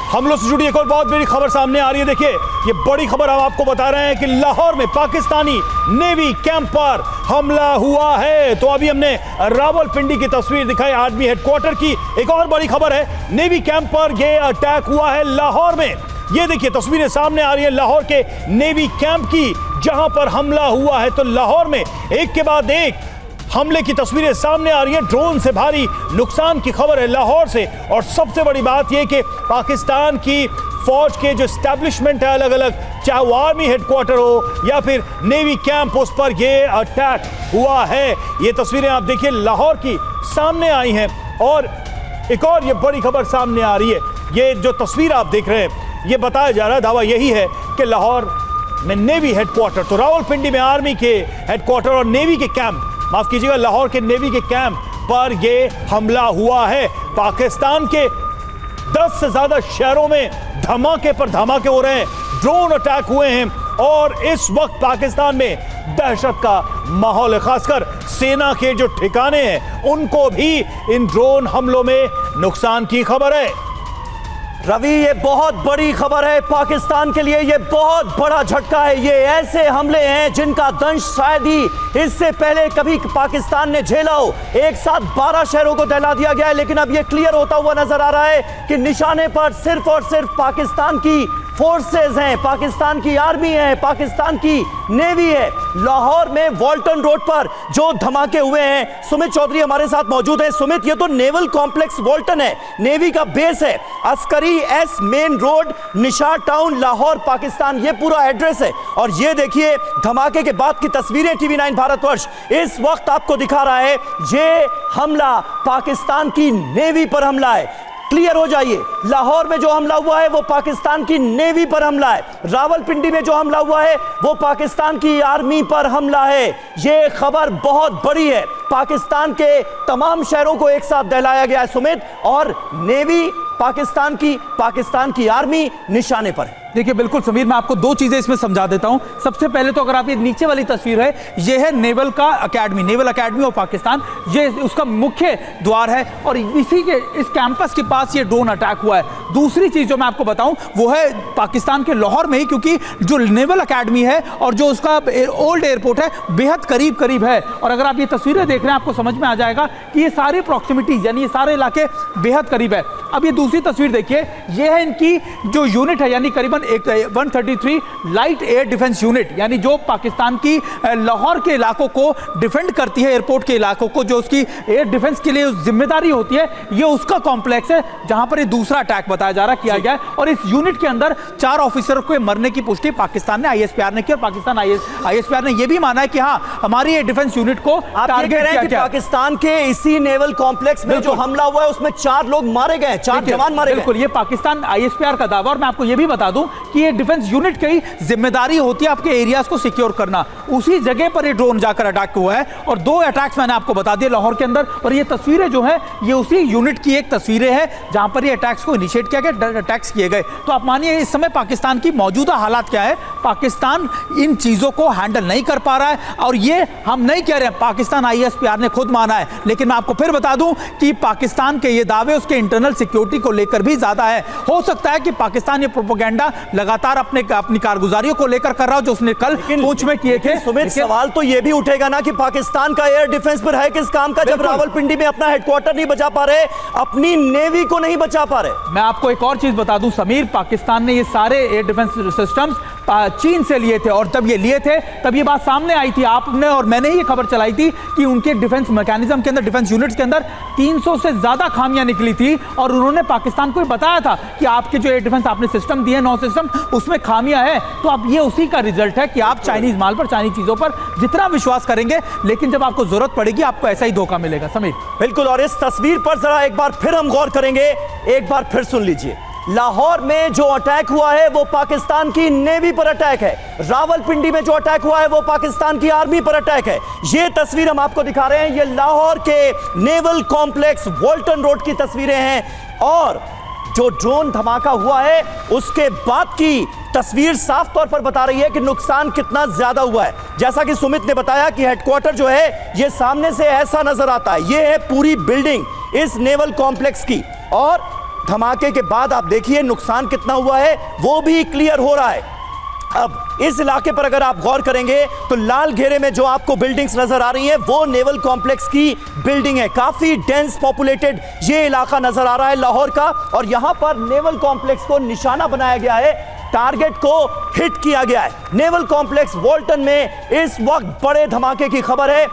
हमलों से जुड़ी एक और बहुत बड़ी खबर सामने आ रही है। देखिए, ये बड़ी खबर हम आपको बता रहे हैं कि लाहौर में पाकिस्तानी नेवी कैंप पर हमला हुआ है। तो अभी हमने रावलपिंडी की तस्वीर दिखाई आर्मी हेडक्वार्टर की। एक और बड़ी खबर है, नेवी कैंप पर ये अटैक हुआ है लाहौर में। ये देखिए तस्वीरें सामने आ रही है लाहौर के नेवी कैंप की, जहां पर हमला हुआ है। तो लाहौर में एक के बाद एक हमले की तस्वीरें सामने आ रही है। ड्रोन से भारी नुकसान की खबर है लाहौर से। और सबसे बड़ी बात यह कि पाकिस्तान की फौज के जो एस्टैब्लिशमेंट है अलग अलग, चाहे वो आर्मी हेडक्वार्टर हो या फिर नेवी कैंप, उस पर यह अटैक हुआ है। ये तस्वीरें आप देखिए लाहौर की सामने आई हैं। और एक और ये बड़ी खबर सामने आ रही है। ये जो तस्वीर आप देख रहे हैं, ये बताया जा रहा है, दावा यही है कि लाहौर में नेवी हेडक्वार्टर, तो रावलपिंडी में आर्मी के हेडक्वार्टर और नेवी के कैंप, माफ कीजिएगा, लाहौर के नेवी के कैंप पर यह हमला हुआ है। पाकिस्तान के 10 से ज्यादा शहरों में धमाके पर धमाके हो रहे हैं, ड्रोन अटैक हुए हैं और इस वक्त पाकिस्तान में दहशत का माहौल है। खासकर सेना के जो ठिकाने हैं उनको भी इन ड्रोन हमलों में नुकसान की खबर है। रवि, ये बहुत बड़ी खबर है पाकिस्तान के लिए, ये बहुत बड़ा झटका है। ये ऐसे हमले हैं जिनका दंश शायद ही इससे पहले कभी पाकिस्तान ने झेला हो। एक साथ 12 शहरों को दहला दिया गया है, लेकिन अब ये क्लियर होता हुआ नजर आ रहा है कि निशाने पर सिर्फ और सिर्फ पाकिस्तान की फोर्सेस हैं, पाकिस्तान की आर्मी है, पाकिस्तान की नेवी है। लाहौर में वॉल्टन रोड पर जो धमाके हुए हैं, सुमित चौधरी हमारे साथ मौजूद है। सुमित, ये तो नेवल कॉम्प्लेक्स वॉल्टन है, नेवी का बेस है, Askari S main road, Nishar town, Lahore, Pakistan, ये पूरा एड्रेस है। और ये देखिए धमाके के बाद की तस्वीरें TV9 भारतवर्ष इस वक्त आपको दिखा रहा है। ये हमला पाकिस्तान की नेवी पर हमला है। क्लियर हो जाइए, लाहौर में जो हमला हुआ है वो पाकिस्तान की नेवी पर हमला है। रावलपिंडी में जो हमला हुआ है वो पाकिस्तान की आर्मी पर हमला है। ये खबर बहुत बड़ी है। पाकिस्तान के तमाम शहरों को एक साथ दहलाया गया है सुमित, और नेवी पाकिस्तान की आर्मी निशाने पर है। देखिए बिल्कुल समीर, मैं आपको दो चीजें इसमें समझा देता हूं। सबसे पहले तो अगर आप ये नीचे वाली तस्वीर है, ये है नेवल का academy, naval academy of Pakistan, ये उसका मुख्य द्वार है और इसी के इस कैंपस के पास ये ड्रोन अटैक हुआ है। दूसरी चीज जो मैं आपको बताऊं वो है पाकिस्तान के लाहौर में ही, क्योंकि जो नेवल अकेडमी है और जो उसका ओल्ड एयरपोर्ट है बेहद करीब है। और अगर आप ये तस्वीरें देख रहे हैं आपको समझ में आ जाएगा कि ये सारी प्रॉक्सिमिटीज यानी ये सारे इलाके बेहद करीब है। अब ये दूसरी तस्वीर देखिए, ये है इनकी जो यूनिट है, यानी करीबन 133 लाइट एयर डिफेंस यूनिट, यानी जो पाकिस्तान की लाहौर के इलाकों को डिफेंड करती है, एयरपोर्ट के इलाकों को, जो उसकी एयर डिफेंस के लिए जिम्मेदारी होती है, ये उसका कॉम्प्लेक्स है जहां पर ये दूसरा अटैक बताया जा रहा है किया गया है। और इस यूनिट के अंदर 4 ऑफिसरों के मरने की पुष्टि पाकिस्तान ने ISPR ने की, और पाकिस्तान ISPR ने यह भी माना है कि हाँ हमारी ये डिफेंस यूनिट को टारगेट किया गया। पाकिस्तान के इसी नेवल कॉम्प्लेक्स में जो हमला हुआ है उसमें 4 लोग मारे गए, 4 जवान मारे गए। बिल्कुल, ये पाकिस्तान ISPR का दावा। और मैं आपको ये भी बता दूं कि ये डिफेंस यूनिट की जिम्मेदारी होती है आपके एरियाज को सिक्योर करना। उसी जगह पर ये ड्रोन जाकर अटैक हुआ है और 2 अटैक्स मैंने आपको बता दिए लाहौर के अंदर। और ये तस्वीरें जो है ये उसी यूनिट की एक तस्वीरें हैं जहां पर ये अटैक्स को इनिशिएट किया गया, अटैक्स किए गए। तो आप मानिए इस समय पाकिस्तान की मौजूदा हालात क्या है, पाकिस्तान इन चीजों को हैंडल नहीं कर पा रहा है। और ये हम नहीं कह रहे हैं, पाकिस्तान ISPR ने खुद माना है। लेकिन मैं आपको फिर बता दूं कि पाकिस्तान के ये दावे उसके इंटरनल सिक्योरिटी को लेकर भी ज्यादा है। हो सकता है कि पाकिस्तान ये प्रोपेगेंडा लगातार अपनी कारगुजारियों को लेकर कर रहा हो, जो उसने कल पूंछ में किए थे। सुमित, सवाल तो ये भी उठेगा ना कि पाकिस्तान का एयर डिफेंस पर है किस काम का, जब रावलपिंडी में अपना हेडक्वार्टर नहीं बचा पा रहे, अपनी नेवी को नहीं बचा पा रहे। मैं आपको एक और चीज बता दूं समीर, पाकिस्तान ने ये सारे एयर डिफेंस सिस्टम्स चीन से लिए थे, और जब ये लिए थे तब ये बात सामने आई थी, आपने और मैंने ही ये खबर चलाई थी कि उनके डिफेंस मैकेनिज्म के अंदर, डिफेंस यूनिट्स के अंदर 300 से ज्यादा खामियां निकली थी। और उन्होंने पाकिस्तान को बताया था कि आपके जो एयर डिफेंस आपने सिस्टम दिए, 9 सिस्टम, उसमें खामियां है। तो अब ये उसी का रिजल्ट है कि आप चाइनीज माल पर, चाइनीज चीजों पर जितना विश्वास करेंगे, लेकिन जब आपको जरूरत पड़ेगी आपको ऐसा ही धोखा मिलेगा। समीर बिल्कुल, और इस तस्वीर पर जरा एक बार फिर हम गौर करेंगे, एक बार फिर सुन लीजिए। लाहौर में जो अटैक हुआ है वो पाकिस्तान की नेवी पर अटैक है। रावलपिंडी में जो अटैक हुआ है वो पाकिस्तान की आर्मी पर अटैक है। ये तस्वीर हम आपको दिखा रहे हैं, ये लाहौर के नेवल कॉम्प्लेक्स वॉल्टन रोड की तस्वीरें हैं। और जो ड्रोन धमाका हुआ है उसके बाद की तस्वीर साफ तौर पर बता रही है कि नुकसान कितना ज्यादा हुआ है। जैसा कि सुमित ने बताया कि हेडक्वार्टर जो है ये सामने से ऐसा नजर आता है, ये है पूरी बिल्डिंग इस नेवल कॉम्प्लेक्स की। और धमाके के बाद आप देखिए नुकसान कितना हुआ है वो भी क्लियर हो रहा है। अब इस इलाके पर अगर आप गौर करेंगे तो लाल घेरे में जो आपको बिल्डिंग्स नजर आ रही हैं वो नेवल कॉम्प्लेक्स की बिल्डिंग है। काफी डेंस पॉपुलेटेड ये इलाका नजर आ रहा है लाहौर का, और यहां पर नेवल कॉम्प्लेक्स को निशाना बनाया गया है, टारगेट को हिट किया गया है। नेवल कॉम्प्लेक्स वॉल्टन में इस वक्त बड़े धमाके की खबर है।